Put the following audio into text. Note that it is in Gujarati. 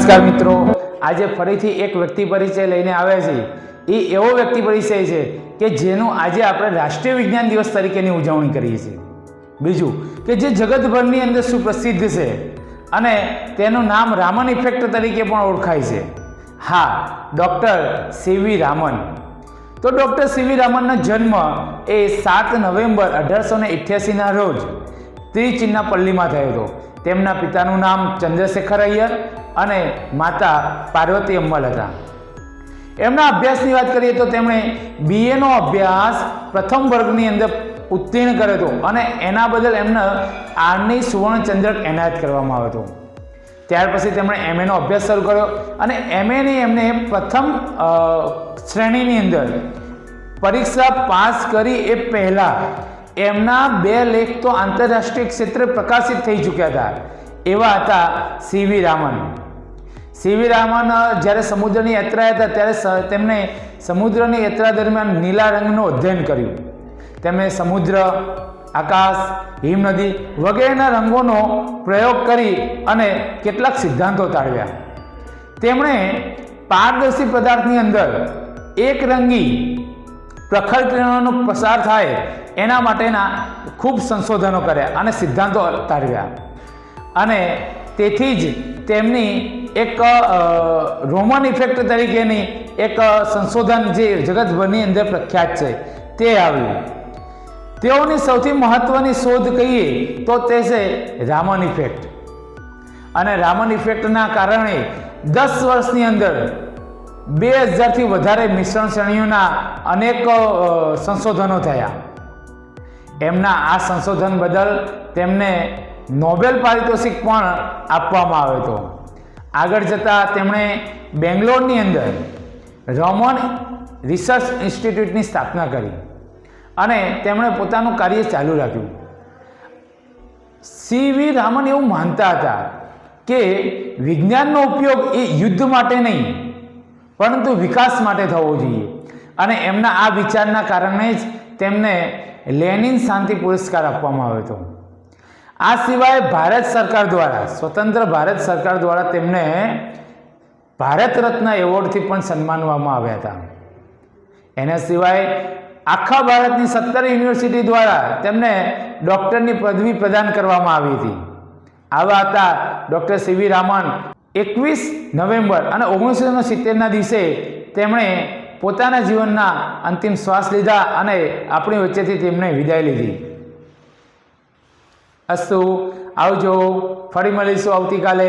નમસ્કાર મિત્રો, આજે ફરીથી એક વ્યક્તિ પરિચય લઈને આવ્યા છીએ। એ એવો વ્યક્તિ પરિચય છે કે જેનું આજે આપણે રાષ્ટ્રીય વિજ્ઞાન દિવસ તરીકેની ઉજવણી કરીએ છીએ। બીજું કે જે જગતભરની અંદર સુપ્રસિદ્ધ છે અને તેનું નામ રામન ઇફેક્ટ તરીકે પણ ઓળખાય છે। હા, ડૉક્ટર સીવી રામન। તો ડૉક્ટર સીવી રામનનો જન્મ એ 7 નવેમ્બર 1888ના રોજ તિરુચિન્નાપલ્લીમાં થયો હતો। તેમના પિતાનું નામ ચંદ્રશેખર અય્યર અને માતા પાર્વતી અમ્મલ હતા। એમના અભ્યાસની વાત કરીએ તો તેમણે બીએનો અભ્યાસ પ્રથમ વર્ગની અંદર ઉત્તીર્ણ કર્યો હતો અને એના બદલ એમને આર્મી સુવર્ણચંદ્રક એનાયત કરવામાં આવ્યો હતો। ત્યાર પછી તેમણે એમએનો અભ્યાસ શરૂ કર્યો અને એમએની એમને પ્રથમ શ્રેણીની અંદર પરીક્ષા પાસ કરી એ પહેલાં એમના 2 લેખ તો આંતરરાષ્ટ્રીય ક્ષેત્રે પ્રકાશિત થઈ ચૂક્યા હતા। એવા હતા સીવી રામન। સીવી રામન જ્યારે સમુદ્રની યાત્રા હતા ત્યારે તેમણે સમુદ્રની યાત્રા દરમિયાન નીલા રંગનું અધ્યયન કર્યું। તેમણે સમુદ્ર, આકાશ, હિમનદી વગેરેના રંગોનો પ્રયોગ કરી અને કેટલાક સિદ્ધાંતો તાળવ્યા। તેમણે પારદર્શી પદાર્થની અંદર એક રંગી પ્રખર કિરણોનો પસાર થાય એના માટેના ખૂબ સંશોધનો કર્યા અને સિદ્ધાંતો તારવ્યા અને તેથી જ તેમની એક રોમન ઇફેક્ટ તરીકેની એક સંશોધન જે જગતભરની અંદર પ્રખ્યાત છે તે આવ્યું। તેઓની સૌથી મહત્વની શોધ કહીએ તો તે છે રામન ઇફેક્ટ અને રામન ઇફેક્ટના કારણે 10 વર્ષની અંદર 2000થી વધારે મિશ્રણ શ્રેણીઓના અનેક સંશોધનો થયા। એમના આ સંશોધન બદલ તેમને નોબેલ પારિતોષિક પણ આપવામાં આવ્યો હતો। આગળ જતાં તેમણે બેંગ્લોરની અંદર રોમન રિસર્ચ ઇન્સ્ટિટ્યૂટની સ્થાપના કરી અને તેમણે પોતાનું કાર્ય ચાલુ રાખ્યું। સીવી રામન એવું માનતા હતા કે વિજ્ઞાનનો ઉપયોગ એ યુદ્ધ માટે નહીં પરંતુ વિકાસ માટે થવો જોઈએ અને એમના આ વિચારના કારણે જ તેમને લેનિન શાંતિ પુરસ્કાર આપવામાં આવ્યો હતો। આ સિવાય ભારત સરકાર દ્વારા, સ્વતંત્ર ભારત સરકાર દ્વારા તેમને ભારત રત્ન એવોર્ડથી પણ સન્માનવામાં આવ્યા હતા। એના સિવાય આખા ભારતની 17 યુનિવર્સિટી દ્વારા તેમને ડૉક્ટરની પદવી પ્રદાન કરવામાં આવી હતી। આવા હતા ડૉક્ટર સીવી રામન। 21 નવેમ્બર અને 1970ના દિવસે તેમણે પોતાના જીવનના અંતિમ શ્વાસ લીધા અને આપણી વચ્ચેથી તેમણે વિદાય લીધી। અસ્તુ, આવજો, ફરી મળીશું આવતીકાલે।